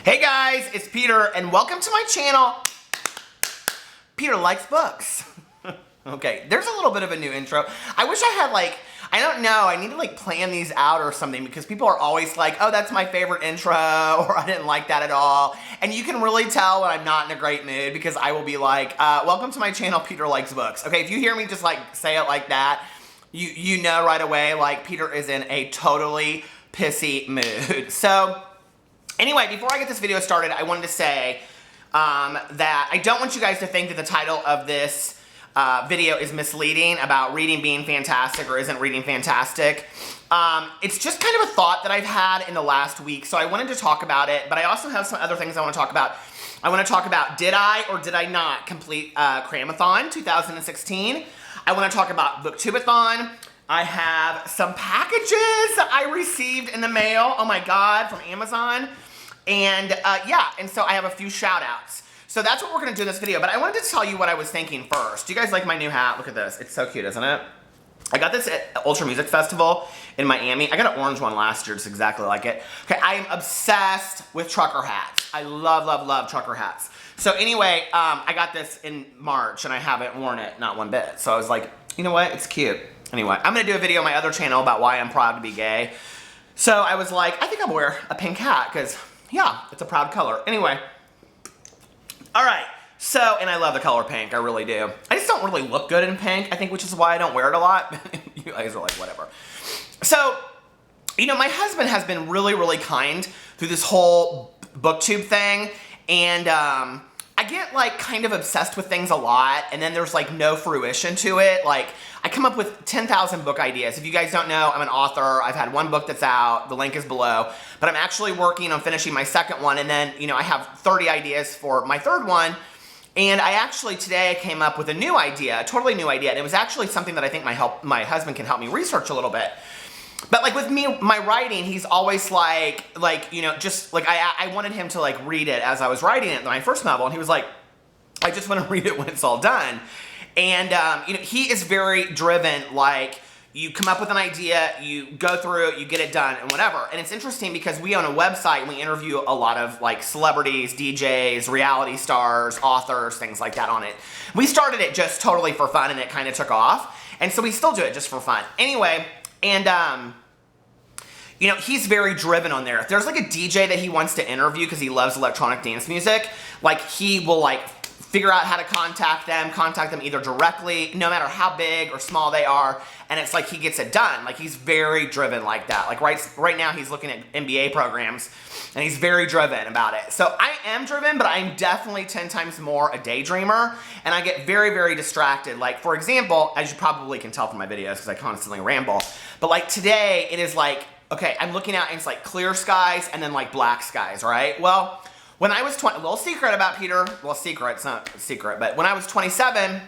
Hey guys, it's Peter and welcome to my channel. Peter Likes Books. Okay, there's a little bit of a new intro. I wish I had I don't know, I need to plan these out or something because people are always like, oh, that's my favorite intro, or I didn't like that at all. And you can really tell when I'm not in a great mood because I will be like, welcome to my channel, Peter Likes Books. Okay, if you hear me just say it like that, you know right away, Peter is in a totally pissy mood. So, anyway, before I get this video started, I wanted to say that I don't want you guys to think that the title of this video is misleading about reading being fantastic or isn't reading fantastic. It's just kind of a thought that I've had in the last week, so I wanted to talk about it, but I also have some other things I want to talk about. I want to talk about did I or did I not complete Cramathon 2016. I want to talk about Booktubeathon. I have some packages I received in the mail, oh my god, from Amazon. And yeah, and so I have a few shout outs. So that's what we're gonna do in this video, but I wanted to tell you what I was thinking first. Do you guys like my new hat? Look at this, it's so cute, isn't it? I got this at Ultra Music Festival in Miami. I got an orange one last year, just exactly like it. Okay, I am obsessed with trucker hats. I love, love, love trucker hats. So anyway, I got this in March and I haven't worn it, not one bit. So I was like, you know what, it's cute. Anyway, I'm gonna do a video on my other channel about why I'm proud to be gay. So I was like, I think I'll wear a pink hat, because yeah, it's a proud color. Anyway, all right, so, and I love the color pink, I really do. I just don't really look good in pink, I think, which is why I don't wear it a lot. You guys are like, whatever. So, you know, my husband has been really, really kind through this whole booktube thing, and I get kind of obsessed with things a lot, and then there's no fruition to it. I come up with 10,000 book ideas. If you guys don't know, I'm an author. I've had one book that's out, the link is below, but I'm actually working on finishing my second one, and then, you know, I have 30 ideas for my third one, and I actually today came up with a new idea, a totally new idea, and it was actually something that I think my husband can help me research a little bit. But with me, my writing, he's always you know, just I wanted him to read it as I was writing it, my first novel, and he was like, I just want to read it when it's all done. And, you know, he is very driven, you come up with an idea, you go through it, you get it done, and whatever. And it's interesting because we own a website and we interview a lot of celebrities, DJs, reality stars, authors, things like that on it. We started it just totally for fun and it kind of took off. And so we still do it just for fun. Anyway, and, you know, he's very driven on there. If there's a DJ that he wants to interview because he loves electronic dance music, he will figure out how to contact them either directly, no matter how big or small they are, and it's he gets it done. He's very driven like that. Right now he's looking at MBA programs, and he's very driven about it. So I am driven, but I'm definitely 10 times more a daydreamer, and I get very, very distracted. For example, as you probably can tell from my videos, because I constantly ramble, but today, it is okay, I'm looking out and it's clear skies and then black skies, right? Well, when I was 20, a little secret about Peter, well, secret, it's not a secret, but when I was 27,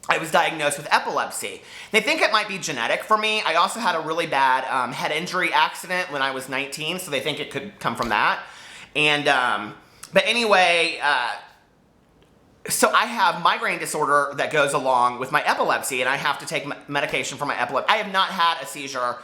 I was diagnosed with epilepsy. They think it might be genetic for me. I also had a really bad head injury accident when I was 19, so they think it could come from that. And, but anyway, so I have migraine disorder that goes along with my epilepsy, and I have to take medication for my epilepsy. I have not had a seizure.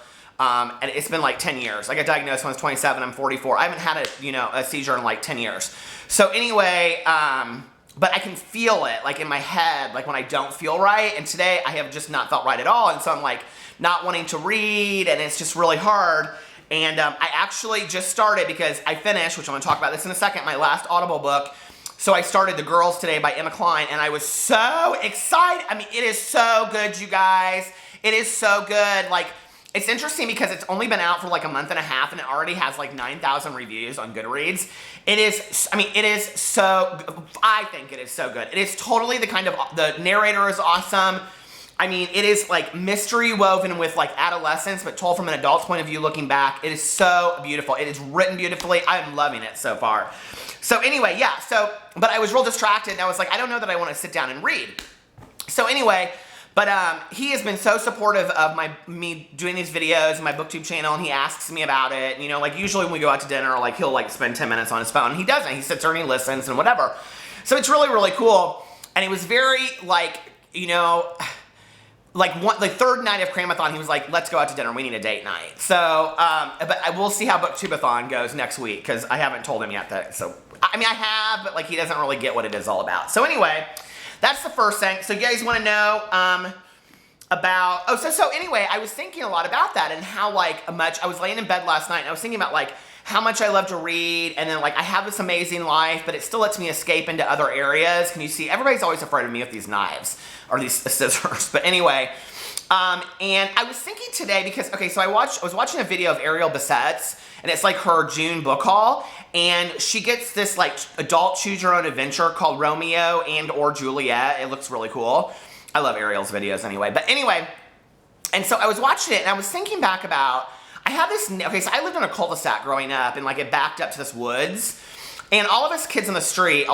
And it's been 10 years. I got diagnosed when I was 27, I'm 44. I haven't had a seizure in 10 years. So anyway, but I can feel it in my head, when I don't feel right. And today I have just not felt right at all. And so I'm not wanting to read, and it's just really hard. And I actually just started, because I finished, which I'm gonna talk about this in a second, my last Audible book. So I started The Girls Today by Emma Cline, and I was so excited. I mean, it is so good, you guys. It is so good. It's interesting because it's only been out for a month and a half, and it already has 9,000 reviews on Goodreads. It is, I mean, it is so, I think it is so good. It is totally the the narrator is awesome. I mean, it is mystery woven with adolescence, but told from an adult's point of view looking back. It is so beautiful. It is written beautifully. I'm loving it so far. So anyway, yeah, so, but I was real distracted, and I was I don't know that I want to sit down and read. So anyway, but he has been so supportive of me doing these videos and my booktube channel, and he asks me about it. And, you know, usually when we go out to dinner, he'll spend 10 minutes on his phone. He doesn't. He sits there and he listens and whatever. So it's really, really cool. And it was very you know, the third night of Cramathon, he was like, let's go out to dinner. We need a date night. So, but I will see how Booktubeathon goes next week, because I haven't told him yet that, so, I mean, I have, but like, he doesn't really get what it is all about. So anyway, that's the first thing. So you guys want to know, about, so anyway, I was thinking a lot about that and how like I was laying in bed last night and I was thinking about like how much I love to read, and then like I have this amazing life, but it still lets me escape into other areas. Can you see? Everybody's always afraid of me with these knives or these scissors. But anyway, and I was thinking today because, okay, so I was watching a video of Ariel Bissett's, and it's like her June book haul, and she gets this like adult choose your own adventure called Romeo and or Juliet. It looks really cool. I love Ariel's videos anyway. But anyway, and so I was watching it and I was thinking back about, I have this, okay, so I lived in a cul-de-sac growing up, and like it backed up to this woods. And all of us kids in the street,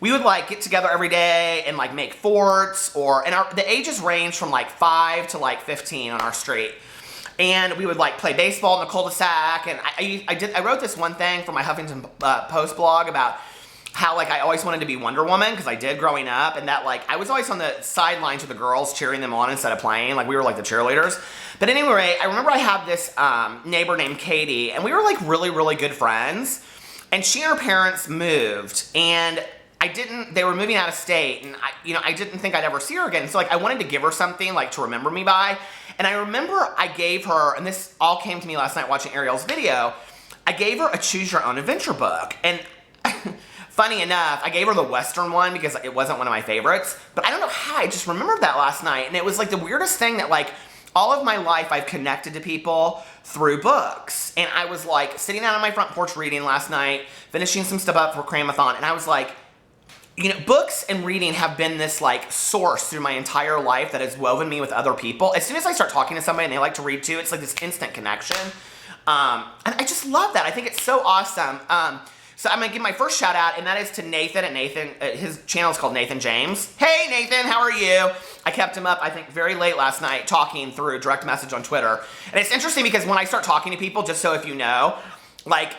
we would like get together every day and like make forts, and the ages range from like 5 to like 15 on our street. And we would like play baseball in the cul-de-sac, and I wrote this one thing for my Huffington Post blog about how like I always wanted to be Wonder Woman, because I did growing up, and that like I was always on the sidelines with the girls cheering them on instead of playing, like we were like the cheerleaders. But anyway, I remember I had this neighbor named Katie, and we were like really, really good friends, and she and her parents moved, and they were moving out of state, and I didn't think I'd ever see her again, so like I wanted to give her something like to remember me by, and I remember I gave her, and this all came to me last night watching Ariel's video, I gave her a Choose Your Own Adventure book, and funny enough, I gave her the Western one because it wasn't one of my favorites, but I don't know how, I just remembered that last night, and it was like the weirdest thing that like, all of my life I've connected to people through books, and I was like sitting out on my front porch reading last night, finishing some stuff up for Cramathon, and I was like, books and reading have been this like source through my entire life that has woven me with other people. As soon as I start talking to somebody and they like to read too, it's like this instant connection, and I just love that. I think it's so awesome. So I'm gonna give my first shout out, and that is to Nathan. And Nathan, his channel is called Nathan James. Hey Nathan, how are you? I kept him up, I think, very late last night talking through direct message on Twitter. And it's interesting because when I start talking to people, just so if you know, like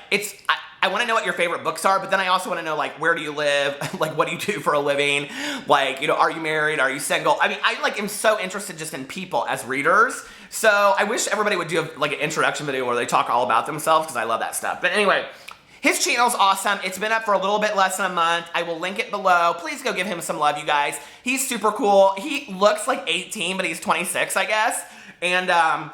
I want to know what your favorite books are, but then I also want to know like where do you live, like what do you do for a living, like are you married, are you single? I mean, I like am so interested just in people as readers. So I wish everybody would do like an introduction video where they talk all about themselves, because I love that stuff. But anyway. His channel's awesome. It's been up for a little bit less than a month. I will link it below. Please go give him some love, you guys. He's super cool. He looks like 18, but he's 26, I guess. And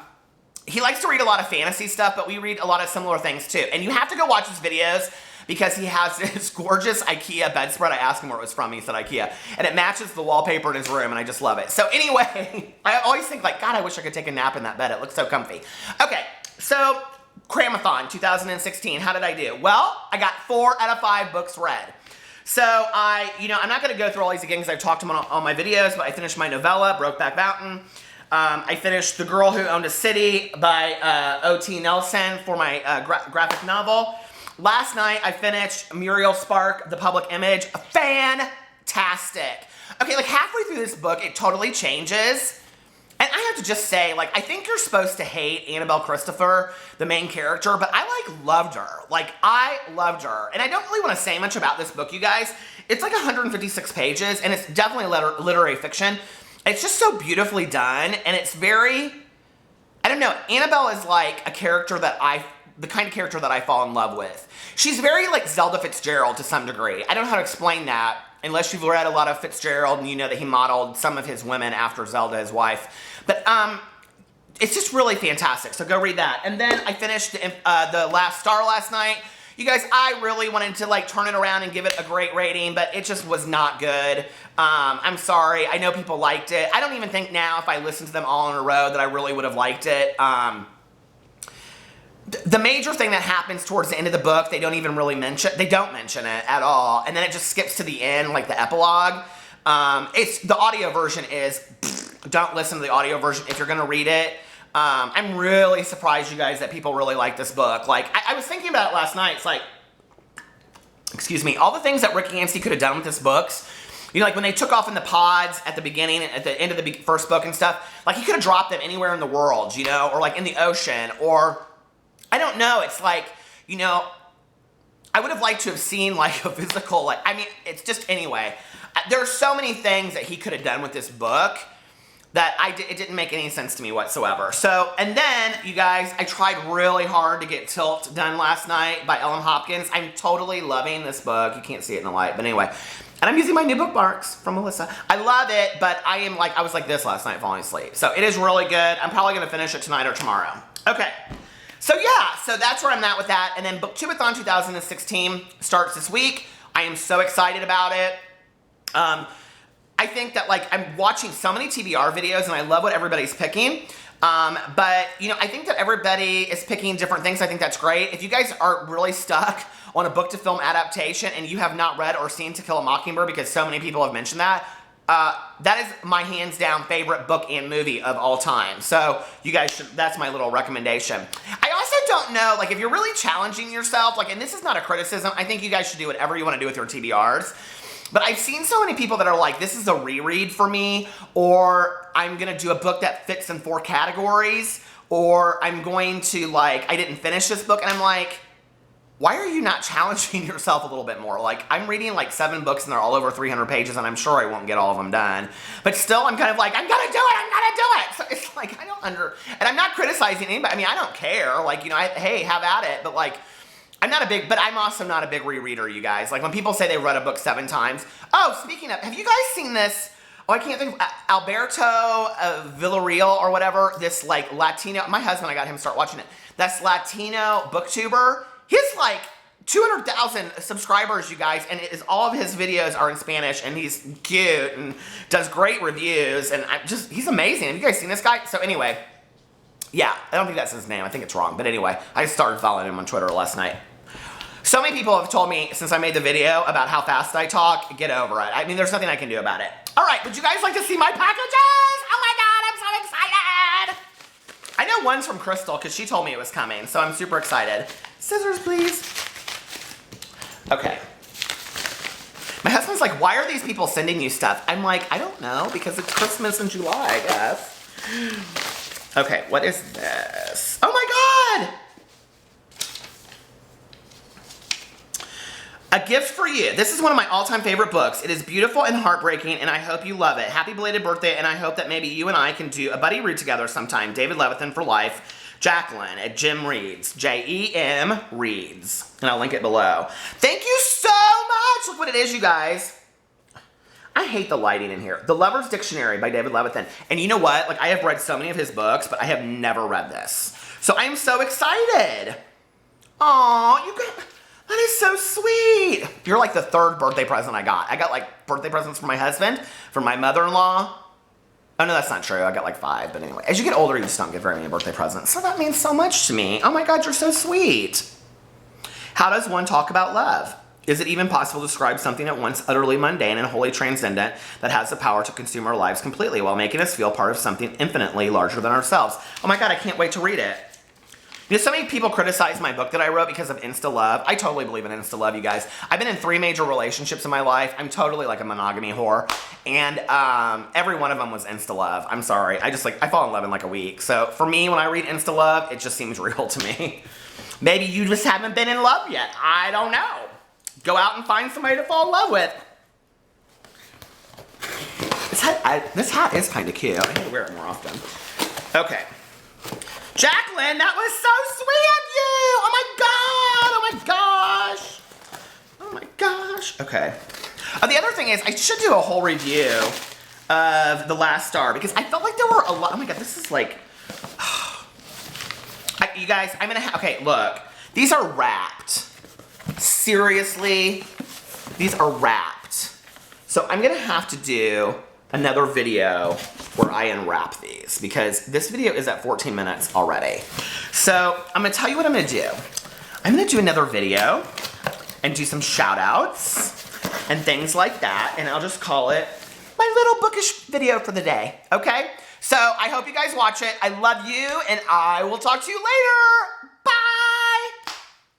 he likes to read a lot of fantasy stuff, but we read a lot of similar things too. And you have to go watch his videos because he has this gorgeous IKEA bedspread. I asked him where it was from. He said IKEA. And it matches the wallpaper in his room, and I just love it. So anyway, I always think like, God, I wish I could take a nap in that bed. It looks so comfy. Okay, so Cramathon 2016, how did I do? Well, I got 4 out of 5 books read. So I'm not going to go through all these again because I've talked them on all my videos, but I finished my novella, Brokeback Mountain. I finished The Girl Who Owned a City by O.T. Nelson for my graphic novel. Last night, I finished Muriel Spark, The Public Image. Fantastic. Okay, like halfway through this book, it totally changes. And I have to just say, like, I think you're supposed to hate Annabelle Christopher, the main character, but I, like, loved her. Like, I loved her. And I don't really want to say much about this book, you guys. It's, like, 156 pages, and it's definitely literary fiction. It's just so beautifully done, and it's very, I don't know, Annabelle is, like, a character that the kind of character that I fall in love with. She's very, like, Zelda Fitzgerald to some degree. I don't know how to explain that, unless you've read a lot of Fitzgerald and you know that he modeled some of his women after Zelda, his wife. But it's just really fantastic, so go read that. And then I finished The Last Star last night. You guys, I really wanted to like turn it around and give it a great rating, but it just was not good. I'm sorry, I know people liked it. I don't even think now if I listened to them all in a row that I really would have liked it. The major thing that happens towards the end of the book, they don't mention it at all, and then it just skips to the end, like the epilogue. The audio version is, don't listen to the audio version if you're gonna read it. I'm really surprised, you guys, that people really like this book. Like, I was thinking about it last night. It's like, excuse me, all the things that Rick Yancey could have done with his books. Like when they took off in the pods at the beginning, at the end of the first book and stuff, like he could have dropped them anywhere in the world, or like in the ocean, or I don't know. It's like, I would have liked to have seen like a physical, like, I mean, it's just, anyway, there are so many things that he could have done with this book. that it didn't make any sense to me whatsoever. So, and then, you guys, I tried really hard to get Tilt done last night by Ellen Hopkins. I'm totally loving this book. You can't see it in the light, but anyway. And I'm using my new bookmarks from Melissa. I love it, but I was like this last night falling asleep. So it is really good. I'm probably gonna finish it tonight or tomorrow. Okay. So yeah, so that's where I'm at with that. And then Booktubeathon 2016 starts this week. I am so excited about it. I think that, like, I'm watching so many TBR videos and I love what everybody's picking. But, you know, I think that everybody is picking different things. I think that's great. If you guys are really stuck on a book to film adaptation and you have not read or seen To Kill a Mockingbird, because so many people have mentioned that, that is my hands down favorite book and movie of all time. So you guys should, that's my little recommendation. I also don't know, like, if you're really challenging yourself, like, and this is not a criticism, I think you guys should do whatever you want to do with your TBRs. But I've seen so many people that are like, this is a reread for me, or I'm gonna do a book that fits in 4 categories, or I'm going to, like, I didn't finish this book, and I'm like, why are you not challenging yourself a little bit more? Like, I'm reading like 7 books and they're all over 300 pages, and I'm sure I won't get all of them done. But still, I'm kind of like, I'm gonna do it! So it's like, and I'm not criticizing anybody. I mean, I don't care. Like, you know, hey, have at it. But like, but I'm also not a big rereader, you guys. Like, when people say they read a book 7 times. Oh, speaking of, have you guys seen this? Oh, I can't think of, Alberto Villarreal or whatever. This, like, Latino, my husband, I got him to start watching it. That's Latino booktuber. He's like 200,000 subscribers, you guys, and all of his videos are in Spanish, and he's cute and does great reviews, and he's amazing. Have you guys seen this guy? So anyway, yeah, I don't think that's his name. I think it's wrong, but anyway, I started following him on Twitter last night. So many people have told me since I made the video about how fast I talk, get over it. I mean, there's nothing I can do about it. All right, would you guys like to see my packages? Oh my God, I'm so excited. I know one's from Crystal because she told me it was coming, so I'm super excited. Scissors, please. Okay. My husband's like, why are these people sending you stuff? I'm like, I don't know, because it's Christmas in July, I guess. Okay, what is this? Oh my God! A Gift for You. This is one of my all-time favorite books. It is beautiful and heartbreaking, and I hope you love it. Happy belated birthday, and I hope that maybe you and I can do a buddy read together sometime. David Levithan for life. Jacqueline at Jem Reads. Jem Reads. And I'll link it below. Thank you so much. Look what it is, you guys. I hate the lighting in here. The Lover's Dictionary by David Levithan. And you know what? Like, I have read so many of his books, but I have never read this. So I'm so excited. Aw, you got... That is so sweet. You're like the 3rd birthday present I got. I got like birthday presents from my husband, from my mother-in-law. Oh no, that's not true. I got like 5, but anyway. As you get older, you just don't get very many birthday presents. So that means so much to me. Oh my God, you're so sweet. How does one talk about love? Is it even possible to describe something at once utterly mundane and wholly transcendent that has the power to consume our lives completely while making us feel part of something infinitely larger than ourselves? Oh my God, I can't wait to read it. You know, so many people criticize my book that I wrote because of Insta Love. I totally believe in Insta Love, you guys. I've been in 3 major relationships in my life. I'm totally like a monogamy whore. And every one of them was Insta Love. I'm sorry. I fall in love in like a week. So for me, when I read Insta Love, it just seems real to me. Maybe you just haven't been in love yet. I don't know. Go out and find somebody to fall in love with. This hat is kind of cute. I need to wear it more often. Okay. Jacqueline, that was so sweet of you! Oh my God! Oh my gosh! Oh my gosh! Okay. The other thing is, I should do a whole review of The Last Star, because I felt like there were a lot. Oh my God, this is like... you guys, I'm gonna okay, look. These are wrapped. Seriously, these are wrapped. So I'm gonna have to do another video where I unwrap these, because this video is at 14 minutes already. So I'm gonna tell you what I'm gonna do. I'm gonna do another video and do some shout outs and things like that, and I'll just call it my little bookish video for the day, okay? So I hope you guys watch it. I love you, and I will talk to you later. Bye!